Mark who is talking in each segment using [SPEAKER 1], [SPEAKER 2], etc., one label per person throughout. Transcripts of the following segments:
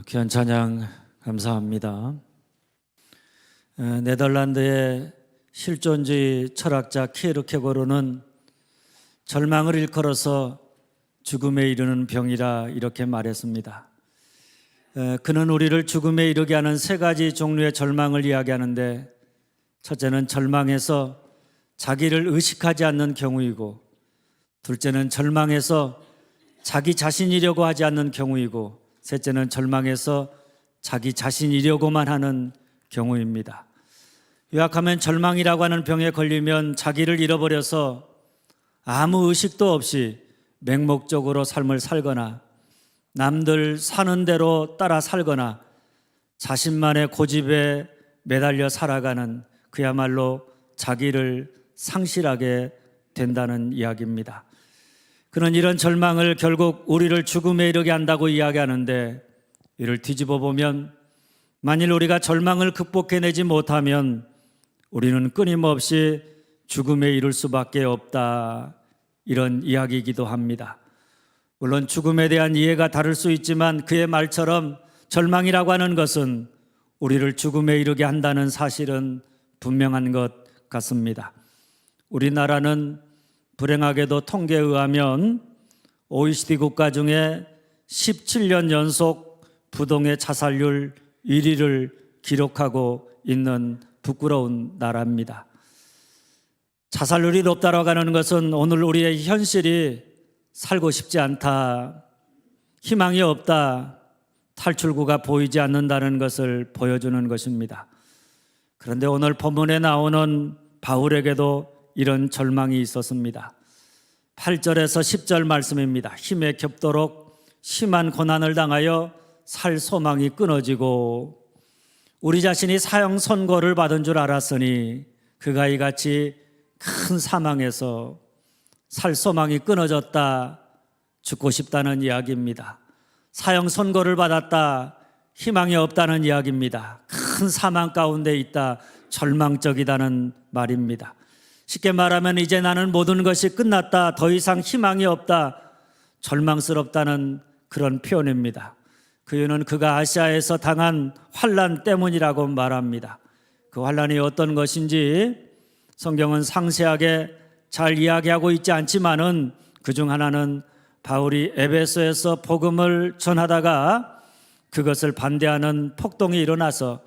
[SPEAKER 1] 귀한 찬양 감사합니다. 네덜란드의 실존주의 철학자 키에르케고르는 절망을 일컬어서 죽음에 이르는 병이라 이렇게 말했습니다. 그는 우리를 죽음에 이르게 하는 세 가지 종류의 절망을 이야기하는데, 첫째는 절망에서 자기를 의식하지 않는 경우이고, 둘째는 절망에서 자기 자신이려고 하지 않는 경우이고, 셋째는 절망에서 자기 자신이려고만 하는 경우입니다. 요약하면 절망이라고 하는 병에 걸리면 자기를 잃어버려서 아무 의식도 없이 맹목적으로 삶을 살거나 남들 사는 대로 따라 살거나 자신만의 고집에 매달려 살아가는, 그야말로 자기를 상실하게 된다는 이야기입니다. 그는 이런 절망을 결국 우리를 죽음에 이르게 한다고 이야기하는데, 이를 뒤집어 보면 만일 우리가 절망을 극복해내지 못하면 우리는 끊임없이 죽음에 이를 수밖에 없다, 이런 이야기이기도 합니다. 물론 죽음에 대한 이해가 다를 수 있지만 그의 말처럼 절망이라고 하는 것은 우리를 죽음에 이르게 한다는 사실은 분명한 것 같습니다. 우리나라는 불행하게도 통계에 의하면 OECD 국가 중에 17년 연속 부동의 자살률 1위를 기록하고 있는 부끄러운 나라입니다. 자살률이 높다고 하는 것은 오늘 우리의 현실이 살고 싶지 않다, 희망이 없다, 탈출구가 보이지 않는다는 것을 보여주는 것입니다. 그런데 오늘 본문에 나오는 바울에게도 이런 절망이 있었습니다. 8절에서 10절 말씀입니다. 힘에 겹도록 심한 고난을 당하여 살 소망이 끊어지고 우리 자신이 사형 선고를 받은 줄 알았으니 그가 이같이 큰 사망에서 살 소망이 끊어졌다, 죽고 싶다는 이야기입니다. 사형 선고를 받았다, 희망이 없다는 이야기입니다. 큰 사망 가운데 있다, 절망적이다는 말입니다. 쉽게 말하면 이제 나는 모든 것이 끝났다, 더 이상 희망이 없다, 절망스럽다는 그런 표현입니다. 그 이유는 그가 아시아에서 당한 환난 때문이라고 말합니다. 그 환난이 어떤 것인지 성경은 상세하게 잘 이야기하고 있지 않지만은 그중 하나는 바울이 에베소에서 복음을 전하다가 그것을 반대하는 폭동이 일어나서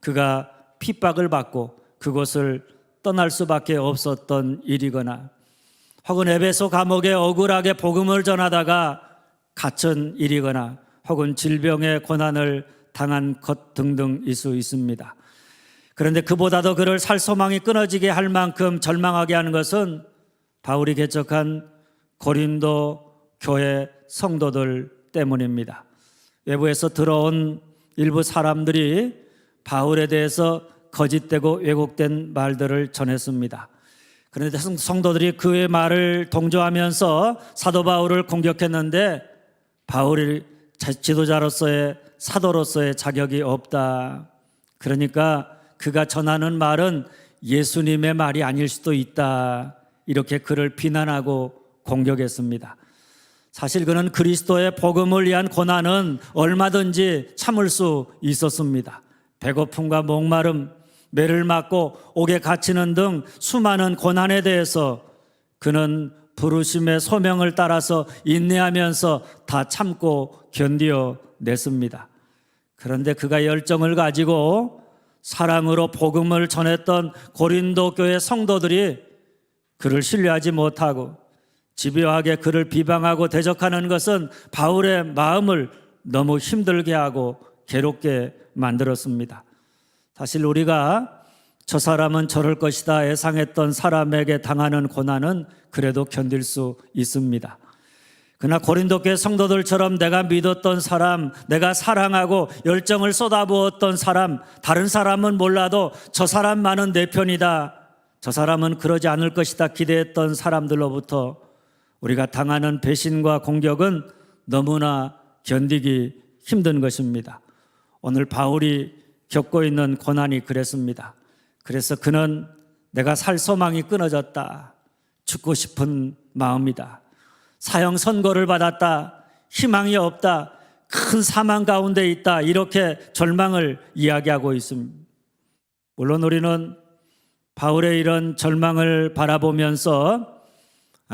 [SPEAKER 1] 그가 핍박을 받고 그곳을 떠날 수밖에 없었던 일이거나, 혹은 에베소 감옥에 억울하게 복음을 전하다가 갇힌 일이거나, 혹은 질병의 고난을 당한 것 등등일 수 있습니다. 그런데 그보다도 그를 살 소망이 끊어지게 할 만큼 절망하게 하는 것은 바울이 개척한 고린도 교회 성도들 때문입니다. 외부에서 들어온 일부 사람들이 바울에 대해서 거짓되고 왜곡된 말들을 전했습니다. 그런데 성도들이 그의 말을 동조하면서 사도 바울을 공격했는데, 바울이 지도자로서의, 사도로서의 자격이 없다, 그러니까 그가 전하는 말은 예수님의 말이 아닐 수도 있다, 이렇게 그를 비난하고 공격했습니다. 사실 그는 그리스도의 복음을 위한 고난은 얼마든지 참을 수 있었습니다. 배고픔과 목마름, 매를 맞고 옥에 갇히는 등 수많은 고난에 대해서 그는 부르심의 소명을 따라서 인내하면서 다 참고 견디어냈습니다. 그런데 그가 열정을 가지고 사랑으로 복음을 전했던 고린도 교회 성도들이 그를 신뢰하지 못하고 집요하게 그를 비방하고 대적하는 것은 바울의 마음을 너무 힘들게 하고 괴롭게 만들었습니다. 사실 우리가 저 사람은 저럴 것이다 예상했던 사람에게 당하는 고난은 그래도 견딜 수 있습니다. 그러나 고린도 교회 성도들처럼 내가 믿었던 사람, 내가 사랑하고 열정을 쏟아부었던 사람, 다른 사람은 몰라도 저 사람만은 내 편이다, 저 사람은 그러지 않을 것이다 기대했던 사람들로부터 우리가 당하는 배신과 공격은 너무나 견디기 힘든 것입니다. 오늘 바울이 겪고 있는 고난이 그랬습니다. 그래서 그는 내가 살 소망이 끊어졌다, 죽고 싶은 마음이다, 사형 선고를 받았다, 희망이 없다, 큰 사망 가운데 있다, 이렇게 절망을 이야기하고 있습니다. 물론 우리는 바울의 이런 절망을 바라보면서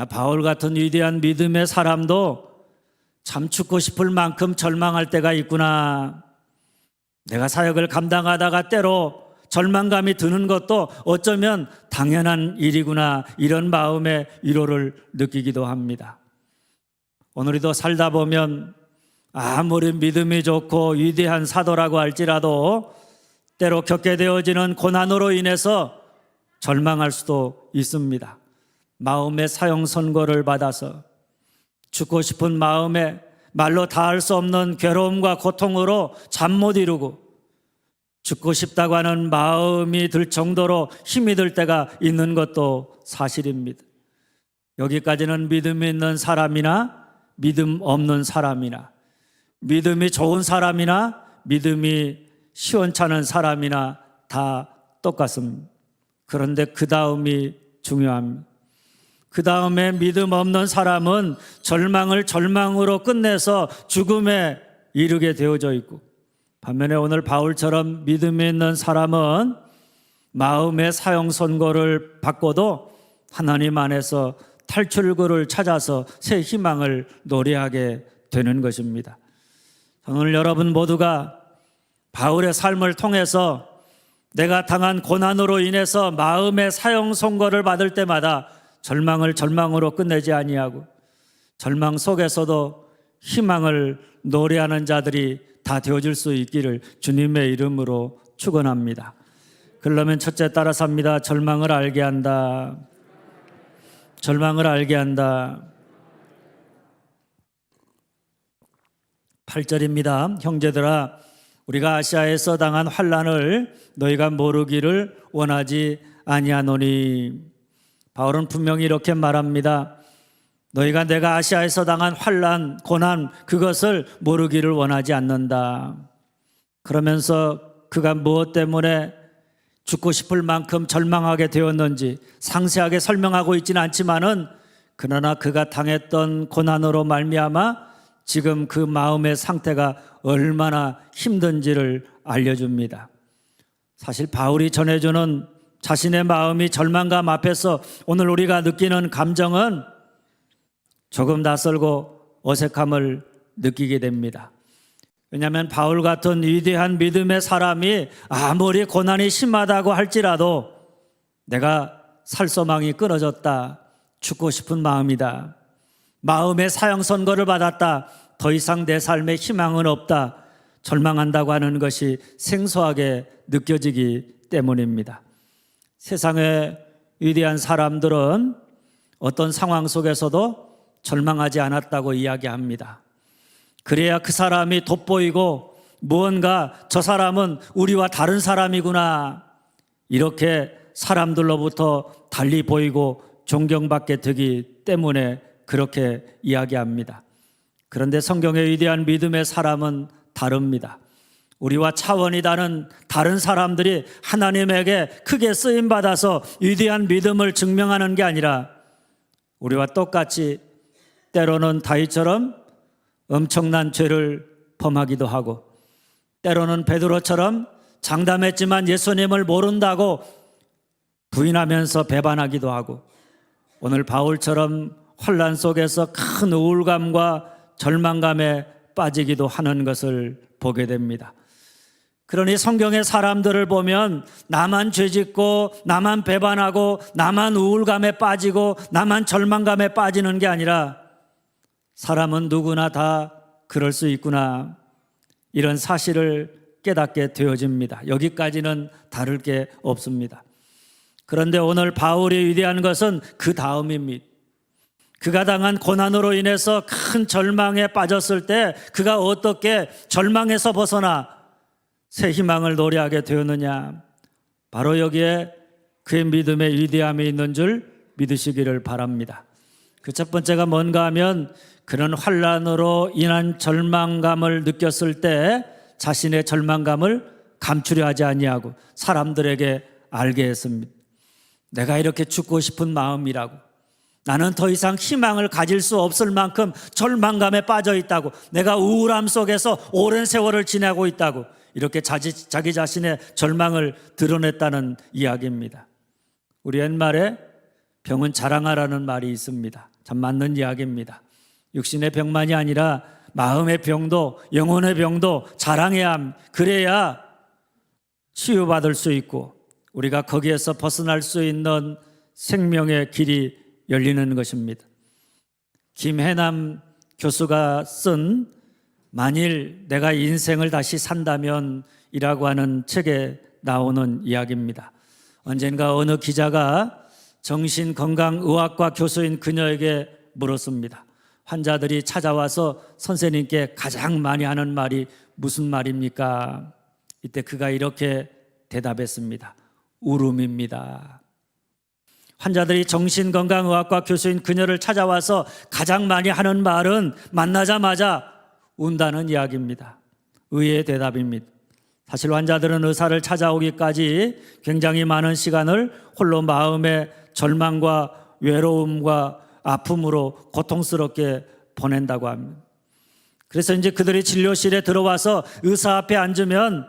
[SPEAKER 1] 바울 같은 위대한 믿음의 사람도 참 죽고 싶을 만큼 절망할 때가 있구나, 내가 사역을 감당하다가 때로 절망감이 드는 것도 어쩌면 당연한 일이구나, 이런 마음의 위로를 느끼기도 합니다. 오늘도 살다 보면 아무리 믿음이 좋고 위대한 사도라고 할지라도 때로 겪게 되어지는 고난으로 인해서 절망할 수도 있습니다. 마음의 사형 선고를 받아서 죽고 싶은 마음에 말로 다할 수 없는 괴로움과 고통으로 잠 못 이루고 죽고 싶다고 하는 마음이 들 정도로 힘이 들 때가 있는 것도 사실입니다. 여기까지는 믿음이 있는 사람이나 믿음 없는 사람이나, 믿음이 좋은 사람이나 믿음이 시원찮은 사람이나 다 똑같습니다. 그런데 그 다음이 중요합니다. 그 다음에 믿음 없는 사람은 절망을 절망으로 끝내서 죽음에 이르게 되어져 있고, 반면에 오늘 바울처럼 믿음이 있는 사람은 마음의 사형 선고를 받고도 하나님 안에서 탈출구를 찾아서 새 희망을 노래하게 되는 것입니다. 오늘 여러분 모두가 바울의 삶을 통해서 내가 당한 고난으로 인해서 마음의 사형 선고를 받을 때마다 절망을 절망으로 끝내지 아니하고 절망 속에서도 희망을 노래하는 자들이 다 되어질 수 있기를 주님의 이름으로 축원합니다. 그러면 첫째 따라서 합니다. 절망을 알게 한다. 절망을 알게 한다. 8절입니다. 형제들아, 우리가 아시아에서 당한 환난을 너희가 모르기를 원하지 아니하노니. 바울은 분명히 이렇게 말합니다. 너희가 내가 아시아에서 당한 환난, 고난, 그것을 모르기를 원하지 않는다. 그러면서 그가 무엇 때문에 죽고 싶을 만큼 절망하게 되었는지 상세하게 설명하고 있지는 않지만은, 그러나 그가 당했던 고난으로 말미암아 지금 그 마음의 상태가 얼마나 힘든지를 알려줍니다. 사실 바울이 전해주는 자신의 마음이 절망감 앞에서 오늘 우리가 느끼는 감정은 조금 낯설고 어색함을 느끼게 됩니다. 왜냐하면 바울 같은 위대한 믿음의 사람이 아무리 고난이 심하다고 할지라도 내가 살 소망이 끊어졌다, 죽고 싶은 마음이다, 마음의 사형 선고를 받았다, 더 이상 내 삶에 희망은 없다, 절망한다고 하는 것이 생소하게 느껴지기 때문입니다. 세상의 위대한 사람들은 어떤 상황 속에서도 절망하지 않았다고 이야기합니다. 그래야 그 사람이 돋보이고 무언가 저 사람은 우리와 다른 사람이구나, 이렇게 사람들로부터 달리 보이고 존경받게 되기 때문에 그렇게 이야기합니다. 그런데 성경의 위대한 믿음의 사람은 다릅니다. 우리와 차원이 다른 사람들이 하나님에게 크게 쓰임받아서 위대한 믿음을 증명하는 게 아니라 우리와 똑같이 때로는 다윗처럼 엄청난 죄를 범하기도 하고, 때로는 베드로처럼 장담했지만 예수님을 모른다고 부인하면서 배반하기도 하고, 오늘 바울처럼 혼란 속에서 큰 우울감과 절망감에 빠지기도 하는 것을 보게 됩니다. 그러니 성경의 사람들을 보면 나만 죄짓고 나만 배반하고 나만 우울감에 빠지고 나만 절망감에 빠지는 게 아니라 사람은 누구나 다 그럴 수 있구나, 이런 사실을 깨닫게 되어집니다. 여기까지는 다를 게 없습니다. 그런데 오늘 바울이 위대한 것은 그 다음입니다. 그가 당한 고난으로 인해서 큰 절망에 빠졌을 때 그가 어떻게 절망에서 벗어나 새 희망을 노래하게 되었느냐, 바로 여기에 그의 믿음의 위대함이 있는 줄 믿으시기를 바랍니다. 그 첫 번째가 뭔가 하면, 그런 환난으로 인한 절망감을 느꼈을 때 자신의 절망감을 감추려 하지 아니하고 사람들에게 알게 했습니다. 내가 이렇게 죽고 싶은 마음이라고, 나는 더 이상 희망을 가질 수 없을 만큼 절망감에 빠져 있다고, 내가 우울함 속에서 오랜 세월을 지내고 있다고, 이렇게 자기 자신의 절망을 드러냈다는 이야기입니다. 우리 옛말에 병은 자랑하라는 말이 있습니다. 참 맞는 이야기입니다. 육신의 병만이 아니라 마음의 병도, 영혼의 병도 자랑해야 합니다. 그래야 치유받을 수 있고 우리가 거기에서 벗어날 수 있는 생명의 길이 열리는 것입니다. 김해남 교수가 쓴 만일 내가 인생을 다시 산다면 이라고 하는 책에 나오는 이야기입니다. 언젠가 어느 기자가 정신건강의학과 교수인 그녀에게 물었습니다. 환자들이 찾아와서 선생님께 가장 많이 하는 말이 무슨 말입니까? 이때 그가 이렇게 대답했습니다. 울음입니다. 환자들이 정신건강의학과 교수인 그녀를 찾아와서 가장 많이 하는 말은 만나자마자 운다는 이야기입니다. 의외의 대답입니다. 사실 환자들은 의사를 찾아오기까지 굉장히 많은 시간을 홀로 마음의 절망과 외로움과 아픔으로 고통스럽게 보낸다고 합니다. 그래서 이제 그들이 진료실에 들어와서 의사 앞에 앉으면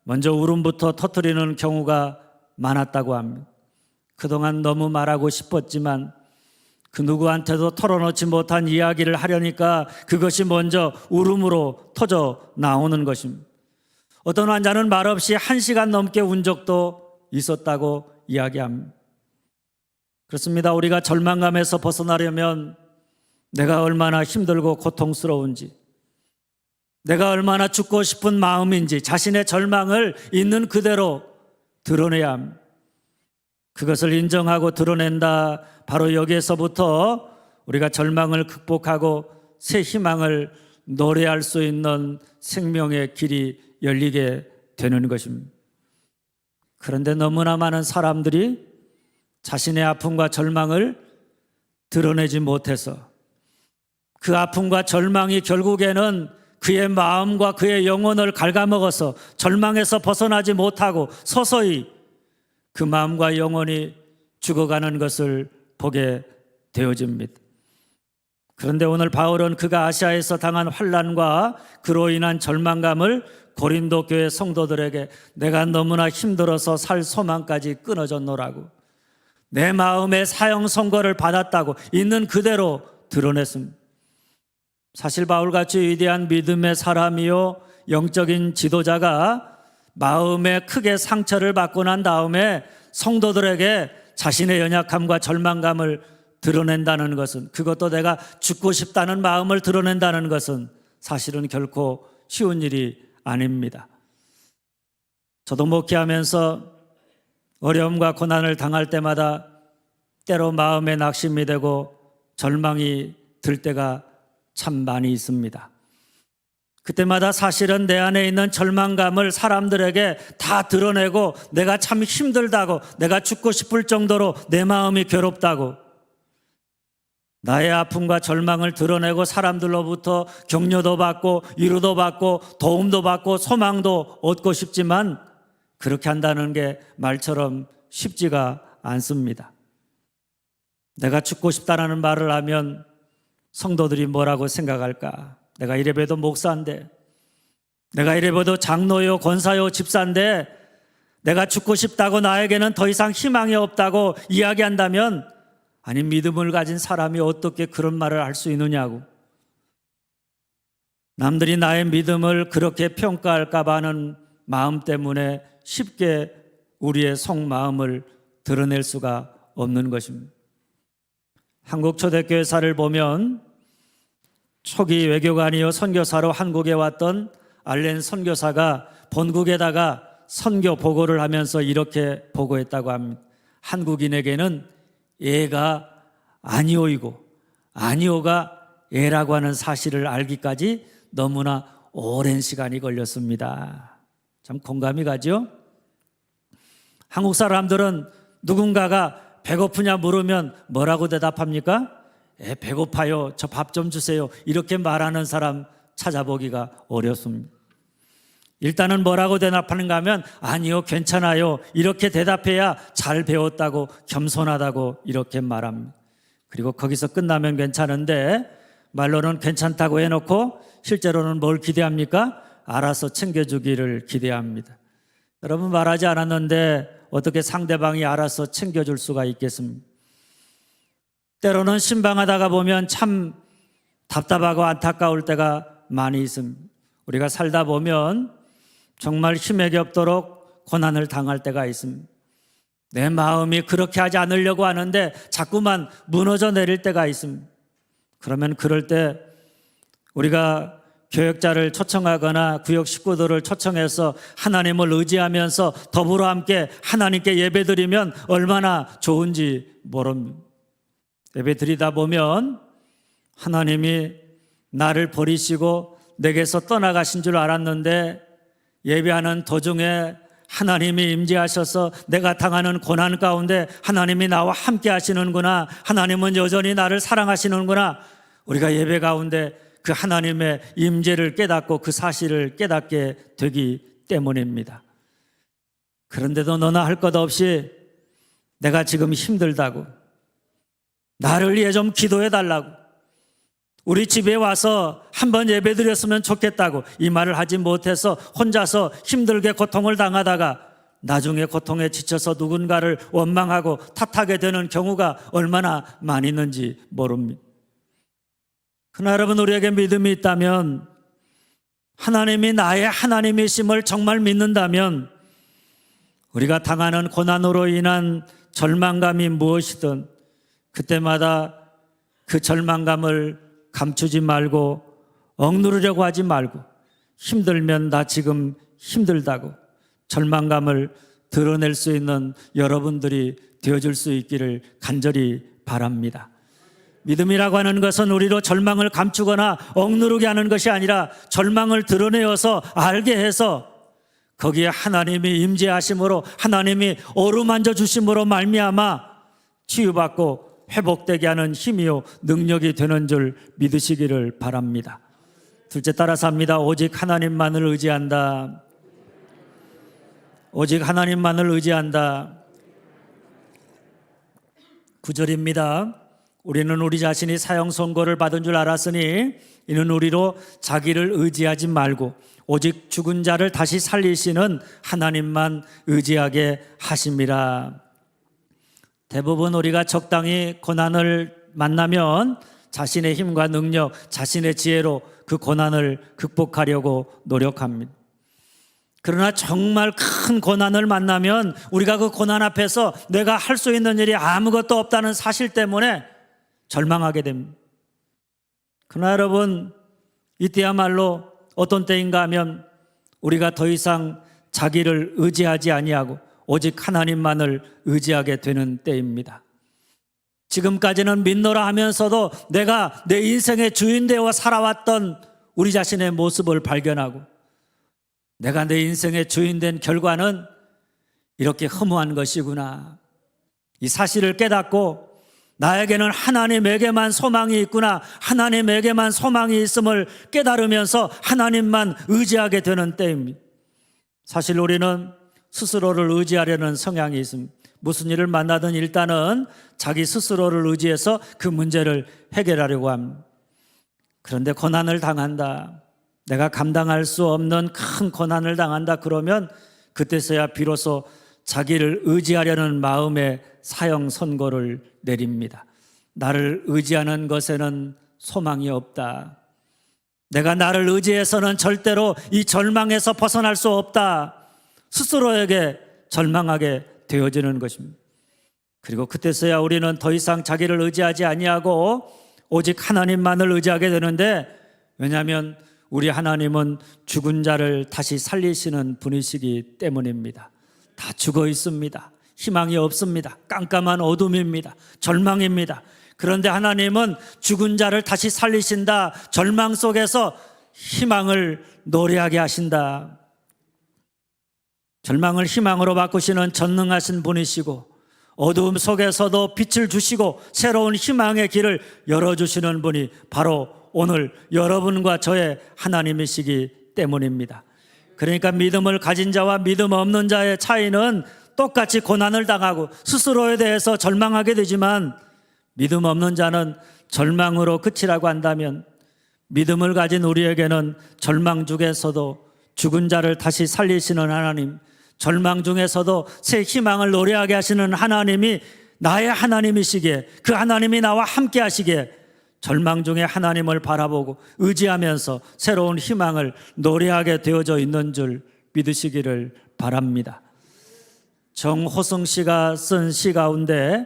[SPEAKER 1] 먼저 울음부터 터뜨리는 경우가 많았다고 합니다. 그동안 너무 말하고 싶었지만 그 누구한테도 털어놓지 못한 이야기를 하려니까 그것이 먼저 울음으로 터져 나오는 것입니다. 어떤 환자는 말없이 1시간 넘게 운 적도 있었다고 이야기합니다. 그렇습니다. 우리가 절망감에서 벗어나려면 내가 얼마나 힘들고 고통스러운지, 내가 얼마나 죽고 싶은 마음인지 자신의 절망을 있는 그대로 드러내야 합니다. 그것을 인정하고 드러낸다. 바로 여기에서부터 우리가 절망을 극복하고 새 희망을 노래할 수 있는 생명의 길이 열리게 되는 것입니다. 그런데 너무나 많은 사람들이 자신의 아픔과 절망을 드러내지 못해서 그 아픔과 절망이 결국에는 그의 마음과 그의 영혼을 갉아먹어서 절망에서 벗어나지 못하고 서서히 그 마음과 영혼이 죽어가는 것을 보게 되어집니다. 그런데 오늘 바울은 그가 아시아에서 당한 환난과 그로 인한 절망감을 고린도 교회 성도들에게 내가 너무나 힘들어서 살 소망까지 끊어졌노라고, 내 마음에 사형 선고를 받았다고 있는 그대로 드러냈습니다. 사실 바울같이 위대한 믿음의 사람이요 영적인 지도자가 마음에 크게 상처를 받고 난 다음에 성도들에게 자신의 연약함과 절망감을 드러낸다는 것은, 그것도 내가 죽고 싶다는 마음을 드러낸다는 것은 사실은 결코 쉬운 일이 아닙니다. 저도 목회하면서 어려움과 고난을 당할 때마다 때로 마음에 낙심이 되고 절망이 들 때가 참 많이 있습니다. 그때마다 사실은 내 안에 있는 절망감을 사람들에게 다 드러내고 내가 참 힘들다고, 내가 죽고 싶을 정도로 내 마음이 괴롭다고, 나의 아픔과 절망을 드러내고 사람들로부터 격려도 받고 위로도 받고 도움도 받고 소망도 얻고 싶지만 그렇게 한다는 게 말처럼 쉽지가 않습니다. 내가 죽고 싶다라는 말을 하면 성도들이 뭐라고 생각할까? 내가 이래봬도 목사인데, 내가 이래봬도 장로요 권사요 집사인데 내가 죽고 싶다고 나에게는 더 이상 희망이 없다고 이야기한다면, 아니 믿음을 가진 사람이 어떻게 그런 말을 할 수 있느냐고, 남들이 나의 믿음을 그렇게 평가할까 봐 하는 마음 때문에 쉽게 우리의 속마음을 드러낼 수가 없는 것입니다. 한국 초대교회사를 보면 초기 외교관이요 선교사로 한국에 왔던 알렌 선교사가 본국에다가 선교 보고를 하면서 이렇게 보고했다고 합니다. 한국인에게는 애가 아니오이고 아니오가 애라고 하는 사실을 알기까지 너무나 오랜 시간이 걸렸습니다. 참 공감이 가죠? 한국 사람들은 누군가가 배고프냐 물으면 뭐라고 대답합니까? 배고파요. 저 밥 좀 주세요. 이렇게 말하는 사람 찾아보기가 어렵습니다. 일단은 뭐라고 대답하는가 하면 아니요, 괜찮아요. 이렇게 대답해야 잘 배웠다고, 겸손하다고 이렇게 말합니다. 그리고 거기서 끝나면 괜찮은데 말로는 괜찮다고 해놓고 실제로는 뭘 기대합니까? 알아서 챙겨주기를 기대합니다. 여러분, 말하지 않았는데 어떻게 상대방이 알아서 챙겨줄 수가 있겠습니까? 때로는 신방하다가 보면 참 답답하고 안타까울 때가 많이 있습니다. 우리가 살다 보면 정말 힘에 겹도록 고난을 당할 때가 있습니다. 내 마음이 그렇게 하지 않으려고 하는데 자꾸만 무너져 내릴 때가 있습니다. 그러면 그럴 때 우리가 교역자를 초청하거나 구역 식구들을 초청해서 하나님을 의지하면서 더불어 함께 하나님께 예배드리면 얼마나 좋은지 모릅니다. 예배드리다 보면 하나님이 나를 버리시고 내게서 떠나가신 줄 알았는데 예배하는 도중에 하나님이 임재하셔서 내가 당하는 고난 가운데 하나님이 나와 함께 하시는구나, 하나님은 여전히 나를 사랑하시는구나, 우리가 예배 가운데 그 하나님의 임재를 깨닫고 그 사실을 깨닫게 되기 때문입니다. 그런데도 너나 할 것 없이 내가 지금 힘들다고, 나를 위해 좀 기도해 달라고, 우리 집에 와서 한번 예배 드렸으면 좋겠다고 이 말을 하지 못해서 혼자서 힘들게 고통을 당하다가 나중에 고통에 지쳐서 누군가를 원망하고 탓하게 되는 경우가 얼마나 많이 있는지 모릅니다. 그러나 여러분, 우리에게 믿음이 있다면, 하나님이 나의 하나님이심을 정말 믿는다면 우리가 당하는 고난으로 인한 절망감이 무엇이든 그때마다 그 절망감을 감추지 말고 억누르려고 하지 말고 힘들면 나 지금 힘들다고 절망감을 드러낼 수 있는 여러분들이 되어줄 수 있기를 간절히 바랍니다. 믿음이라고 하는 것은 우리로 절망을 감추거나 억누르게 하는 것이 아니라 절망을 드러내어서 알게 해서 거기에 하나님이 임재하심으로, 하나님이 어루만져 주심으로 말미암아 치유받고 회복되게 하는 힘이요 능력이 되는 줄 믿으시기를 바랍니다. 둘째, 따라서 합니다. 오직 하나님만을 의지한다. 오직 하나님만을 의지한다. 9절입니다. 우리는 우리 자신이 사형 선고를 받은 줄 알았으니 이는 우리로 자기를 의지하지 말고 오직 죽은 자를 다시 살리시는 하나님만 의지하게 하심이라. 대부분 우리가 적당히 고난을 만나면 자신의 힘과 능력, 자신의 지혜로 그 고난을 극복하려고 노력합니다. 그러나 정말 큰 고난을 만나면 우리가 그 고난 앞에서 내가 할 수 있는 일이 아무것도 없다는 사실 때문에 절망하게 됩니다. 그러나 여러분, 이때야말로 어떤 때인가 하면 우리가 더 이상 자기를 의지하지 아니하고 오직 하나님만을 의지하게 되는 때입니다. 지금까지는 믿노라 하면서도 내가 내 인생의 주인 되어 살아왔던 우리 자신의 모습을 발견하고 내가 내 인생의 주인 된 결과는 이렇게 허무한 것이구나, 이 사실을 깨닫고 나에게는 하나님에게만 소망이 있구나, 하나님에게만 소망이 있음을 깨달으면서 하나님만 의지하게 되는 때입니다. 사실 우리는 스스로를 의지하려는 성향이 있습니다. 무슨 일을 만나든 일단은 자기 스스로를 의지해서 그 문제를 해결하려고 합니다. 그런데 고난을 당한다, 내가 감당할 수 없는 큰 고난을 당한다 그러면 그때서야 비로소 자기를 의지하려는 마음의 사형 선고를 내립니다. 나를 의지하는 것에는 소망이 없다. 내가 나를 의지해서는 절대로 이 절망에서 벗어날 수 없다. 스스로에게 절망하게 되어지는 것입니다. 그리고 그때서야 우리는 더 이상 자기를 의지하지 아니하고 오직 하나님만을 의지하게 되는데, 왜냐하면 우리 하나님은 죽은 자를 다시 살리시는 분이시기 때문입니다. 다 죽어 있습니다. 희망이 없습니다. 깜깜한 어둠입니다. 절망입니다. 그런데 하나님은 죽은 자를 다시 살리신다. 절망 속에서 희망을 노래하게 하신다. 절망을 희망으로 바꾸시는 전능하신 분이시고 어두움 속에서도 빛을 주시고 새로운 희망의 길을 열어주시는 분이 바로 오늘 여러분과 저의 하나님이시기 때문입니다. 그러니까 믿음을 가진 자와 믿음 없는 자의 차이는 똑같이 고난을 당하고 스스로에 대해서 절망하게 되지만 믿음 없는 자는 절망으로 끝이라고 한다면 믿음을 가진 우리에게는 절망 중에서도 죽은 자를 다시 살리시는 하나님, 절망 중에서도 새 희망을 노래하게 하시는 하나님이 나의 하나님이시기에, 그 하나님이 나와 함께 하시기에 절망 중에 하나님을 바라보고 의지하면서 새로운 희망을 노래하게 되어져 있는 줄 믿으시기를 바랍니다. 정호승 씨가 쓴 시 가운데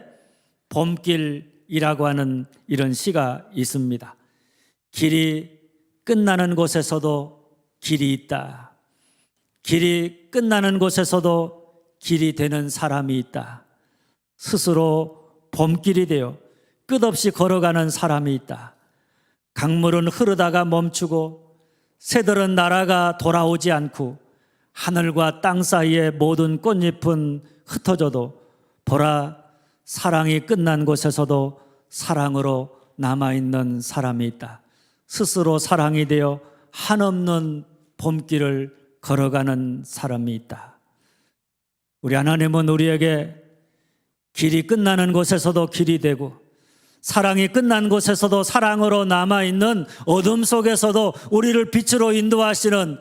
[SPEAKER 1] 봄길이라고 하는 이런 시가 있습니다. 길이 끝나는 곳에서도 길이 있다. 길이 끝나는 곳에서도 길이 되는 사람이 있다. 스스로 봄길이 되어 끝없이 걸어가는 사람이 있다. 강물은 흐르다가 멈추고 새들은 날아가 돌아오지 않고 하늘과 땅 사이의 모든 꽃잎은 흩어져도 보라, 사랑이 끝난 곳에서도 사랑으로 남아있는 사람이 있다. 스스로 사랑이 되어 한없는 봄길을 걸어가는 사람이 있다. 우리 하나님은 우리에게 길이 끝나는 곳에서도 길이 되고 사랑이 끝난 곳에서도 사랑으로 남아있는 어둠 속에서도 우리를 빛으로 인도하시는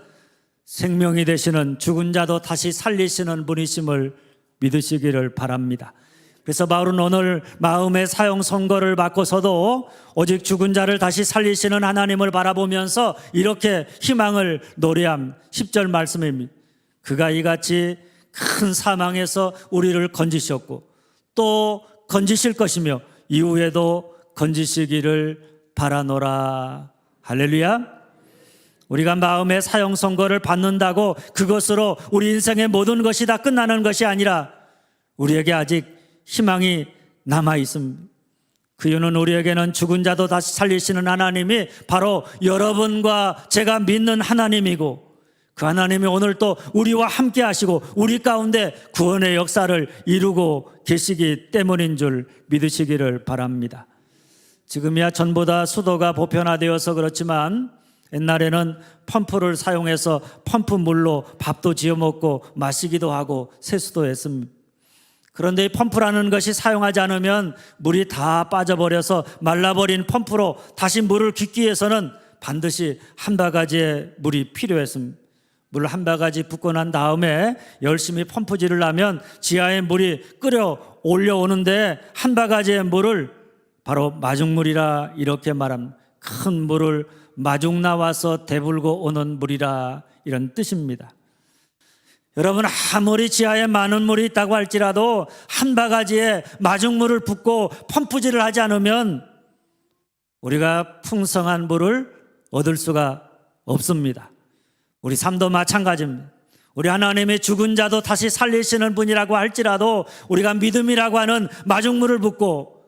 [SPEAKER 1] 생명이 되시는 죽은 자도 다시 살리시는 분이심을 믿으시기를 바랍니다. 그래서 바울은 오늘 마음의 사형 선고를 받고서도 오직 죽은 자를 다시 살리시는 하나님을 바라보면서 이렇게 희망을 노래함. 10절 말씀입니다. 그가 이같이 큰 사망에서 우리를 건지셨고 또 건지실 것이며 이후에도 건지시기를 바라노라. 할렐루야. 우리가 마음의 사형 선고를 받는다고 그것으로 우리 인생의 모든 것이 다 끝나는 것이 아니라 우리에게 아직 희망이 남아 있습니다. 그 이유는 우리에게는 죽은 자도 다시 살리시는 하나님이 바로 여러분과 제가 믿는 하나님이고 그 하나님이 오늘 또 우리와 함께 하시고 우리 가운데 구원의 역사를 이루고 계시기 때문인 줄 믿으시기를 바랍니다. 지금이야 전보다 수도가 보편화되어서 그렇지만 옛날에는 펌프를 사용해서 펌프물로 밥도 지어 먹고 마시기도 하고 세수도 했습니다. 그런데 이 펌프라는 것이 사용하지 않으면 물이 다 빠져버려서 말라버린 펌프로 다시 물을 깃기 위해서는 반드시 한 바가지의 물이 필요했습니다. 물 한 바가지 붓고 난 다음에 열심히 펌프질을 하면 지하의 물이 끓여 올려오는데 한 바가지의 물을 바로 마중물이라 이렇게 말합니다. 큰 물을 마중 나와서 대불고 오는 물이라 이런 뜻입니다. 여러분 아무리 지하에 많은 물이 있다고 할지라도 한 바가지에 마중물을 붓고 펌프질을 하지 않으면 우리가 풍성한 물을 얻을 수가 없습니다. 우리 삶도 마찬가지입니다. 우리 하나님의 죽은 자도 다시 살리시는 분이라고 할지라도 우리가 믿음이라고 하는 마중물을 붓고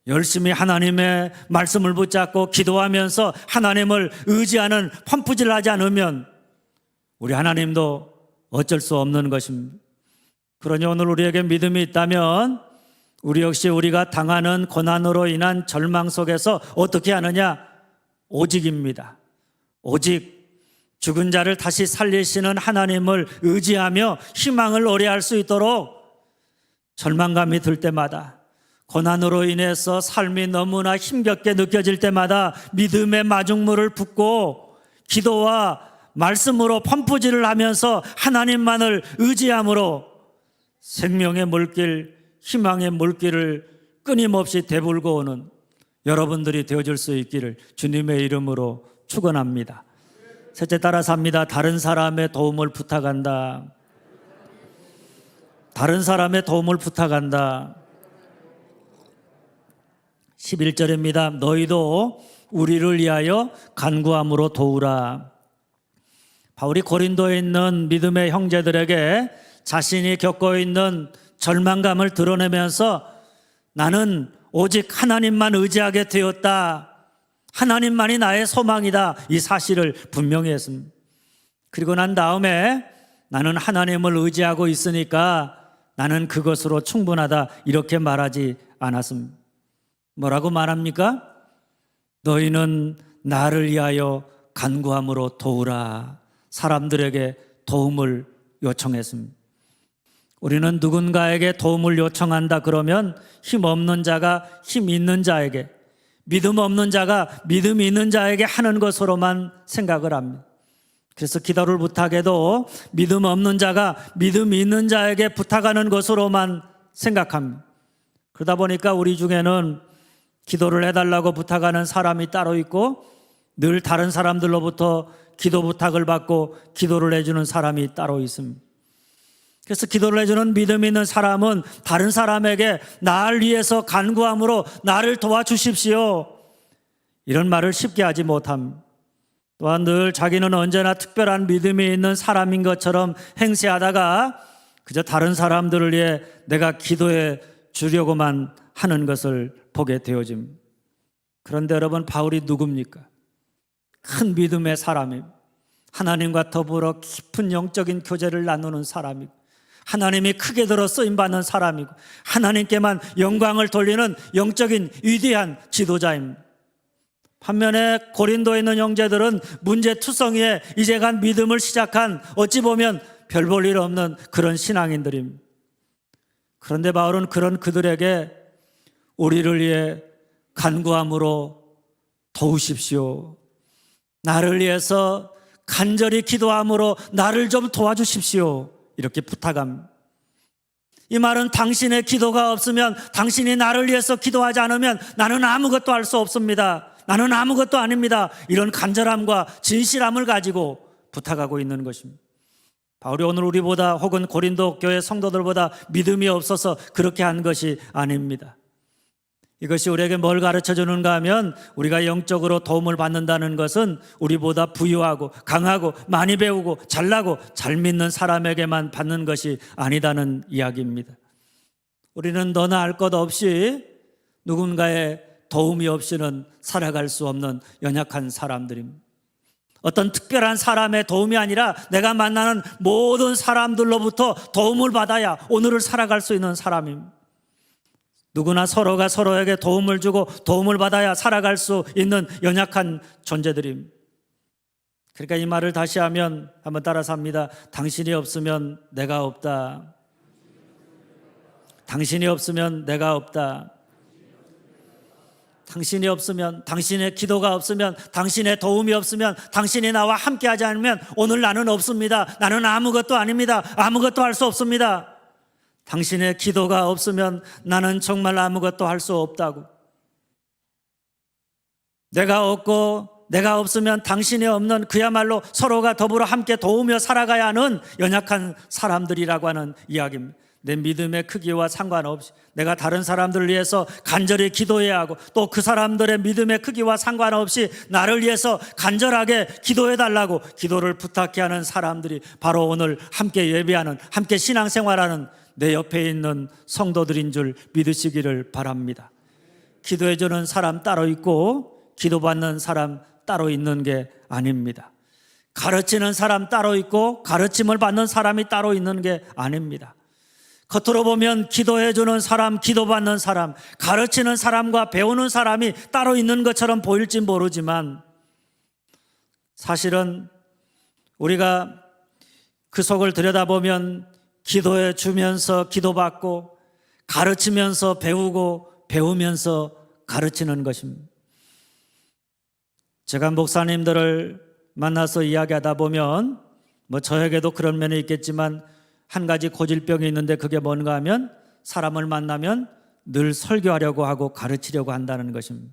[SPEAKER 1] 열심히 하나님의 말씀을 붙잡고 기도하면서 하나님을 의지하는 펌프질을 하지 않으면 우리 하나님도 어쩔 수 없는 것입니다. 그러니 오늘 우리에게 믿음이 있다면 우리 역시 우리가 당하는 고난으로 인한 절망 속에서 어떻게 하느냐? 오직입니다. 오직 죽은 자를 다시 살리시는 하나님을 의지하며 희망을 노래할 수 있도록 절망감이 들 때마다 고난으로 인해서 삶이 너무나 힘겹게 느껴질 때마다 믿음의 마중물을 붓고 기도와 말씀으로 펌프질을 하면서 하나님만을 의지함으로 생명의 물길, 희망의 물길을 끊임없이 되불고 오는 여러분들이 되어줄 수 있기를 주님의 이름으로 축원합니다. 셋째 따라서 합니다. 다른 사람의 도움을 부탁한다. 다른 사람의 도움을 부탁한다. 11절입니다. 너희도 우리를 위하여 간구함으로 도우라. 바울이 고린도에 있는 믿음의 형제들에게 자신이 겪고 있는 절망감을 드러내면서 나는 오직 하나님만 의지하게 되었다. 하나님만이 나의 소망이다. 이 사실을 분명히 했습니다. 그리고 난 다음에 나는 하나님을 의지하고 있으니까 나는 그것으로 충분하다. 이렇게 말하지 않았습니다. 뭐라고 말합니까? 너희는 나를 위하여 간구함으로 도우라. 사람들에게 도움을 요청했습니다. 우리는 누군가에게 도움을 요청한다 그러면 힘 없는 자가 힘 있는 자에게, 믿음 없는 자가 믿음 있는 자에게 하는 것으로만 생각을 합니다. 그래서 기도를 부탁해도 믿음 없는 자가 믿음 있는 자에게 부탁하는 것으로만 생각합니다. 그러다 보니까 우리 중에는 기도를 해달라고 부탁하는 사람이 따로 있고 늘 다른 사람들로부터 기도 부탁을 받고 기도를 해주는 사람이 따로 있습니다. 그래서 기도를 해주는 믿음 있는 사람은 다른 사람에게 나를 위해서 간구함으로 나를 도와주십시오, 이런 말을 쉽게 하지 못합니다. 또한 늘 자기는 언제나 특별한 믿음이 있는 사람인 것처럼 행세하다가 그저 다른 사람들을 위해 내가 기도해 주려고만 하는 것을 보게 되어집니다. 그런데 여러분, 바울이 누굽니까? 큰 믿음의 사람이고 하나님과 더불어 깊은 영적인 교제를 나누는 사람이고 하나님이 크게 들어 쓰임받는 사람이고 하나님께만 영광을 돌리는 영적인 위대한 지도자입니다. 반면에 고린도에 있는 형제들은 문제투성이에 이제간 믿음을 시작한 어찌 보면 별 볼 일 없는 그런 신앙인들입니다. 그런데 바울은 그런 그들에게 우리를 위해 간구함으로 도우십시오, 나를 위해서 간절히 기도함으로 나를 좀 도와주십시오, 이렇게 부탁합니다. 이 말은 당신의 기도가 없으면, 당신이 나를 위해서 기도하지 않으면 나는 아무것도 할 수 없습니다, 나는 아무것도 아닙니다, 이런 간절함과 진실함을 가지고 부탁하고 있는 것입니다. 바울이 오늘 우리보다 혹은 고린도 교회 성도들보다 믿음이 없어서 그렇게 한 것이 아닙니다. 이것이 우리에게 뭘 가르쳐 주는가 하면 우리가 영적으로 도움을 받는다는 것은 우리보다 부유하고 강하고 많이 배우고 잘나고 잘 믿는 사람에게만 받는 것이 아니다는 이야기입니다. 우리는 너나 할 것 없이 누군가의 도움이 없이는 살아갈 수 없는 연약한 사람들입니다. 어떤 특별한 사람의 도움이 아니라 내가 만나는 모든 사람들로부터 도움을 받아야 오늘을 살아갈 수 있는 사람입니다. 누구나 서로가 서로에게 도움을 주고 도움을 받아야 살아갈 수 있는 연약한 존재들입니다. 그러니까 이 말을 다시 하면 한번 따라서 합니다. 당신이 없으면 내가 없다. 당신이 없으면 내가 없다. 당신이 없으면, 당신의 기도가 없으면, 당신의 도움이 없으면, 당신이 나와 함께하지 않으면 오늘 나는 없습니다. 나는 아무것도 아닙니다. 아무것도 할 수 없습니다. 당신의 기도가 없으면 나는 정말 아무것도 할 수 없다고. 내가 없고 내가 없으면 당신이 없는, 그야말로 서로가 더불어 함께 도우며 살아가야 하는 연약한 사람들이라고 하는 이야기입니다. 내 믿음의 크기와 상관없이 내가 다른 사람들을 위해서 간절히 기도해야 하고 또 그 사람들의 믿음의 크기와 상관없이 나를 위해서 간절하게 기도해달라고 기도를 부탁해 하는 사람들이 바로 오늘 함께 예배하는, 함께 신앙생활하는 내 옆에 있는 성도들인 줄 믿으시기를 바랍니다. 기도해주는 사람 따로 있고 기도받는 사람 따로 있는 게 아닙니다. 가르치는 사람 따로 있고 가르침을 받는 사람이 따로 있는 게 아닙니다. 겉으로 보면 기도해주는 사람, 기도받는 사람, 가르치는 사람과 배우는 사람이 따로 있는 것처럼 보일지 모르지만 사실은 우리가 그 속을 들여다보면 기도해 주면서 기도받고 가르치면서 배우고 배우면서 가르치는 것입니다. 제가 목사님들을 만나서 이야기하다 보면 저에게도 그런 면이 있겠지만 한 가지 고질병이 있는데 그게 뭔가 하면 사람을 만나면 늘 설교하려고 하고 가르치려고 한다는 것입니다.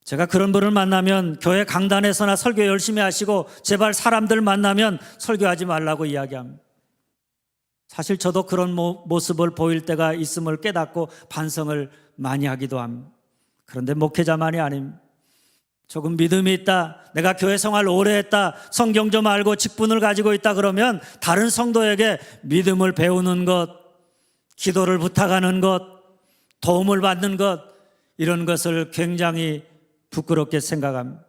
[SPEAKER 1] 제가 그런 분을 만나면 교회 강단에서나 설교 열심히 하시고 제발 사람들 만나면 설교하지 말라고 이야기합니다. 사실 저도 그런 모습을 보일 때가 있음을 깨닫고 반성을 많이 하기도 합니다. 그런데 목회자만이 아닙니다. 조금 믿음이 있다, 내가 교회 생활 오래 했다, 성경 좀 알고 직분을 가지고 있다 그러면 다른 성도에게 믿음을 배우는 것, 기도를 부탁하는 것, 도움을 받는 것, 이런 것을 굉장히 부끄럽게 생각합니다.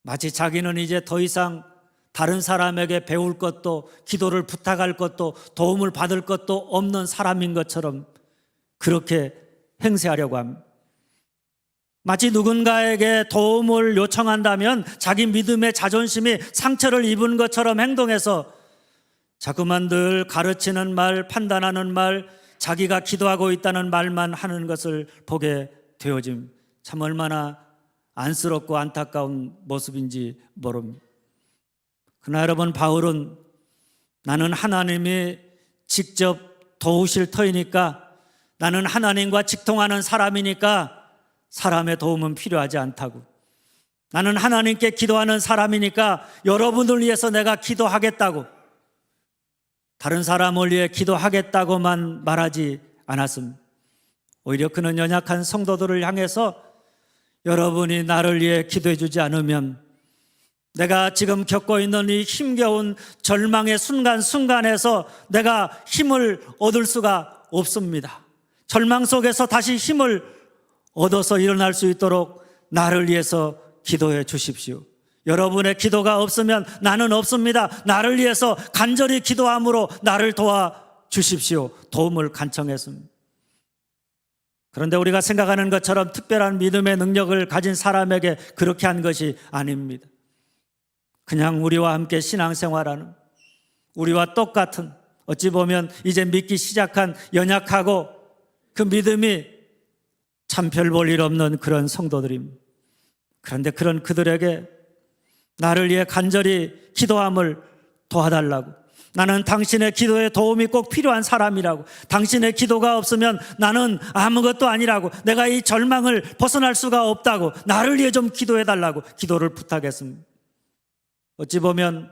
[SPEAKER 1] 마치 자기는 이제 더 이상 다른 사람에게 배울 것도 기도를 부탁할 것도 도움을 받을 것도 없는 사람인 것처럼 그렇게 행세하려고 합니다. 마치 누군가에게 도움을 요청한다면 자기 믿음의 자존심이 상처를 입은 것처럼 행동해서 자꾸만 늘 가르치는 말, 판단하는 말, 자기가 기도하고 있다는 말만 하는 것을 보게 되어짐. 참 얼마나 안쓰럽고 안타까운 모습인지 모릅니다. 그러나 여러분, 바울은 나는 하나님이 직접 도우실 터이니까, 나는 하나님과 직통하는 사람이니까 사람의 도움은 필요하지 않다고, 나는 하나님께 기도하는 사람이니까 여러분을 위해서 내가 기도하겠다고, 다른 사람을 위해 기도하겠다고만 말하지 않았습니다. 오히려 그는 연약한 성도들을 향해서 여러분이 나를 위해 기도해 주지 않으면 내가 지금 겪고 있는 이 힘겨운 절망의 순간순간에서 내가 힘을 얻을 수가 없습니다. 절망 속에서 다시 힘을 얻어서 일어날 수 있도록 나를 위해서 기도해 주십시오. 여러분의 기도가 없으면 나는 없습니다. 나를 위해서 간절히 기도함으로 나를 도와주십시오. 도움을 간청했습니다. 그런데 우리가 생각하는 것처럼 특별한 믿음의 능력을 가진 사람에게 그렇게 한 것이 아닙니다. 그냥 우리와 함께 신앙생활하는, 우리와 똑같은, 어찌 보면 이제 믿기 시작한 연약하고 그 믿음이 참 별 볼 일 없는 그런 성도들입니다. 그런데 그런 그들에게 나를 위해 간절히 기도함을 도와달라고, 나는 당신의 기도에 도움이 꼭 필요한 사람이라고, 당신의 기도가 없으면 나는 아무것도 아니라고, 내가 이 절망을 벗어날 수가 없다고, 나를 위해 좀 기도해달라고 기도를 부탁했습니다. 어찌 보면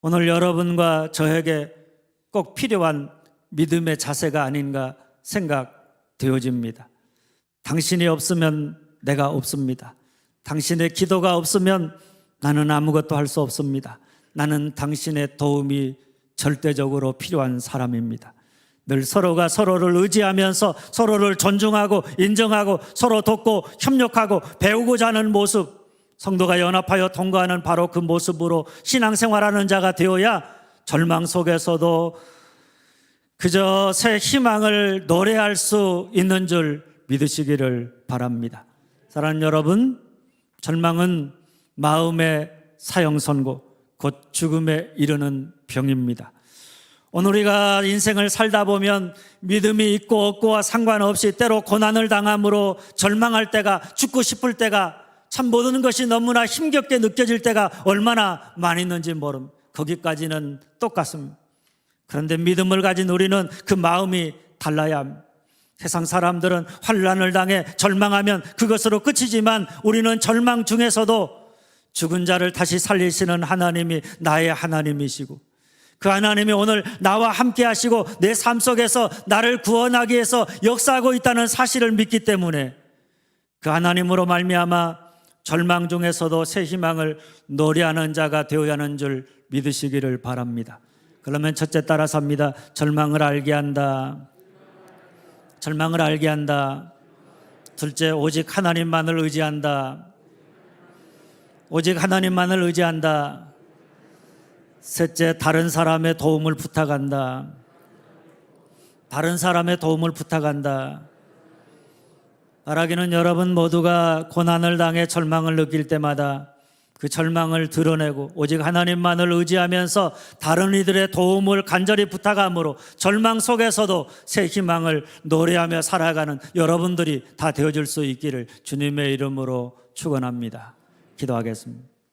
[SPEAKER 1] 오늘 여러분과 저에게 꼭 필요한 믿음의 자세가 아닌가 생각되어집니다. 당신이 없으면 내가 없습니다. 당신의 기도가 없으면 나는 아무것도 할 수 없습니다. 나는 당신의 도움이 절대적으로 필요한 사람입니다. 늘 서로가 서로를 의지하면서 서로를 존중하고 인정하고 서로 돕고 협력하고 배우고자 하는 모습, 성도가 연합하여 통과하는 바로 그 모습으로 신앙생활하는 자가 되어야 절망 속에서도 그저 새 희망을 노래할 수 있는 줄 믿으시기를 바랍니다. 사랑하는 여러분, 절망은 마음의 사형선고, 곧 죽음에 이르는 병입니다. 오늘 우리가 인생을 살다 보면 믿음이 있고 없고와 상관없이 때로 고난을 당함으로 절망할 때가, 죽고 싶을 때가, 참 모든 것이 너무나 힘겹게 느껴질 때가 얼마나 많이 있는지 모릅니다. 거기까지는 똑같습니다. 그런데 믿음을 가진 우리는 그 마음이 달라야 합니다. 세상 사람들은 환난을 당해 절망하면 그것으로 끝이지만 우리는 절망 중에서도 죽은 자를 다시 살리시는 하나님이 나의 하나님이시고, 그 하나님이 오늘 나와 함께 하시고 내 삶 속에서 나를 구원하기 위해서 역사하고 있다는 사실을 믿기 때문에 그 하나님으로 말미암아 절망 중에서도 새 희망을 노래하는 자가 되어야 하는 줄 믿으시기를 바랍니다. 그러면 첫째 따라서 합니다. 절망을 알게 한다. 절망을 알게 한다. 둘째, 오직 하나님만을 의지한다. 오직 하나님만을 의지한다. 셋째, 다른 사람의 도움을 부탁한다. 다른 사람의 도움을 부탁한다. 바라기는 여러분 모두가 고난을 당해 절망을 느낄 때마다 그 절망을 드러내고 오직 하나님만을 의지하면서 다른 이들의 도움을 간절히 부탁함으로 절망 속에서도 새 희망을 노래하며 살아가는 여러분들이 다 되어줄 수 있기를 주님의 이름으로 축원합니다. 기도하겠습니다.